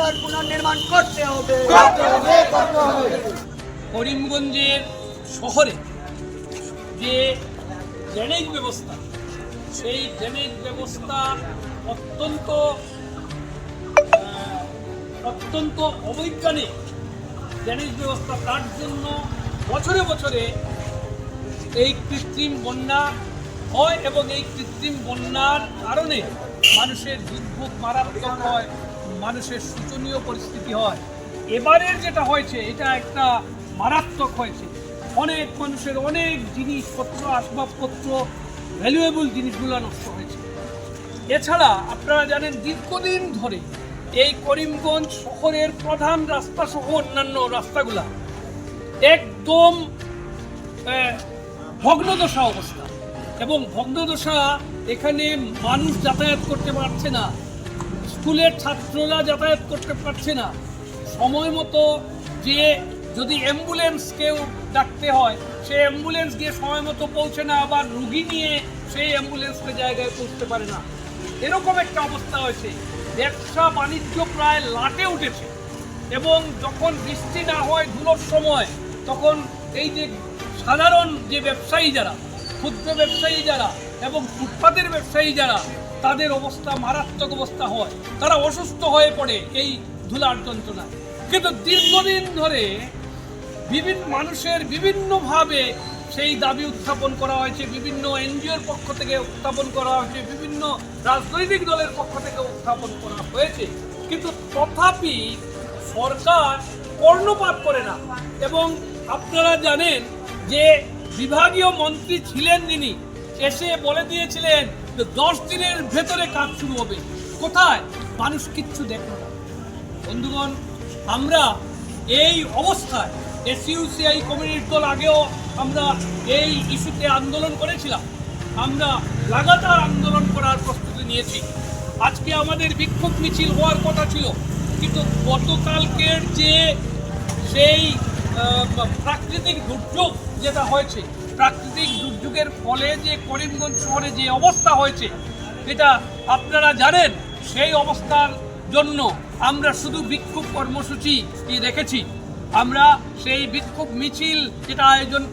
আবার পুনর্নির্মাণ করতে হবে। করিমগঞ্জের শহরে যে ড্রেনেজ ব্যবস্থা, সেই ড্রেনেজ ব্যবস্থা অত্যন্ত অবৈজ্ঞানিক ড্রেনেজ ব্যবস্থা। তার জন্য বছরে বছরে এই কৃত্রিম বন্যা হয় এবং এই কৃত্রিম বন্যার কারণে মানুষের দুর্ভোগ মারাত্মক হয়, মানুষের শোচনীয় পরিস্থিতি হয়। এবারের যেটা হয়েছে এটা একটা মারাত্মক হয়েছে। অনেক মানুষের অনেক জিনিসপত্র, আসবাবপত্র, ভ্যালুয়েবল জিনিসগুলো নষ্ট হয়েছে। এছাড়া আপনারা জানেন দীর্ঘদিন ধরে এই করিমগঞ্জ শহরের প্রধান রাস্তা সহ অন্যান্য রাস্তাগুলা একদম ভগ্নদশা অবস্থা, এবং ভগ্নদশা, এখানে মানুষ যাতায়াত করতে পারছে না, স্কুলের ছাত্ররা যাতায়াত করতে পারছে না, সময় মতো যে যদি অ্যাম্বুলেন্স কেউ ডাকতে হয় সেই অ্যাম্বুলেন্স গিয়ে সময় মতো পৌঁছে না, আবার রুগী নিয়ে সেই অ্যাম্বুলেন্সের জায়গায় পৌঁছতে পারে না। এরকম একটা অবস্থা হয়েছে। ব্যবসা বাণিজ্য প্রায় লাটে উঠেছে, এবং যখন বৃষ্টি না হয় ধুলোর সময়, তখন এই যে সাধারণ যে ব্যবসায়ী যারা, ক্ষুদ্র ব্যবসায়ী যারা এবং ফুটপাতের ব্যবসায়ী যারা, তাদের অবস্থা মারাত্মক অবস্থা হয়, তারা অসুস্থ হয়ে পড়ে এই ধুলার যন্ত্রণায়। কিন্তু দীর্ঘদিন ধরে বিভিন্ন মানুষের বিভিন্নভাবে সেই দাবি উত্থাপন করা হয়েছে, বিভিন্ন এনজিওর পক্ষ থেকে উত্থাপন করা হয়েছে, বিভিন্ন রাজনৈতিক দলের পক্ষ থেকে উত্থাপন করা হয়েছে, কিন্তু তথাপি সরকার কর্ণপাত করে না। এবং আপনারা জানেন যে বিভাগীয় মন্ত্রী ছিলেন যিনি, এসে বলে দিয়েছিলেন যে 10 দিনের ভেতরে কাজ শুরু হবে। কোথায়? মানুষ কিচ্ছু দেখল না। বন্ধুগণ, আমরা এই অবস্থায় এসইউসিআই কমিউনিটির দল আগেও আমরা এই ইস্যুতে আন্দোলন করেছিলাম, আমরা লাগাতার আন্দোলন করার প্রস্তুতি নিয়েছি। আজকে আমাদের বিক্ষোভ মিছিল হওয়ার কথা ছিল, কিন্তু গতকালকের যে সেই প্রাকৃতিক দুর্যোগ যেটা হয়েছে, প্রাকৃতিক দুর্যোগের ফলে যে করিমগঞ্জ শহরে যে অবস্থা হয়েছে, এটা আপনারা জানেন। সেই অবস্থার জন্য আমরা শুধু বিক্ষোভ কর্মসূচি রেখেছি। আমরা সেই বিক্ষোভ মিছিল যেটা আয়োজন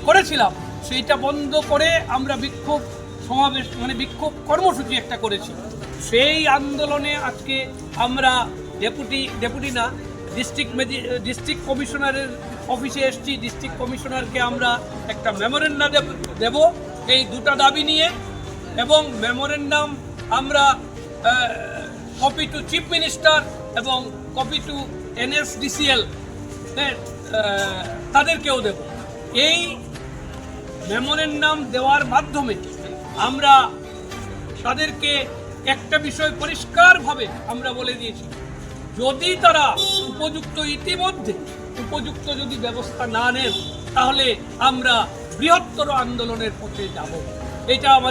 করেছিলাম সেইটা বন্ধ করে আমরা বিক্ষোভ সমাবেশ বিক্ষোভ কর্মসূচি একটা করেছি। সেই আন্দোলনে আজকে আমরা ডিস্ট্রিক্ট কমিশনারের অফিসে এসেছি। ডিস্ট্রিক্ট কমিশনারকে আমরা একটা মেমোরেন্ডাম দেব এই দুটা দাবি নিয়ে, এবং মেমোরেন্ডাম আমরা কপি টু চিফ মিনিস্টার এবং কপি টু NSDCL তাদেরকেও দেব। এই মেমোরেন্ডাম দেওয়ার মাধ্যমে আমরা তাদেরকে একটা বিষয় পরিষ্কারভাবে আমরা বলে দিয়েছি, যদি তারা ইতিমধ্যে উপযুক্ত যদি ব্যবস্থা না নেন, তাহলে আমরা বৃহত্তর আন্দোলনের পথে যাব। এটা আমাদের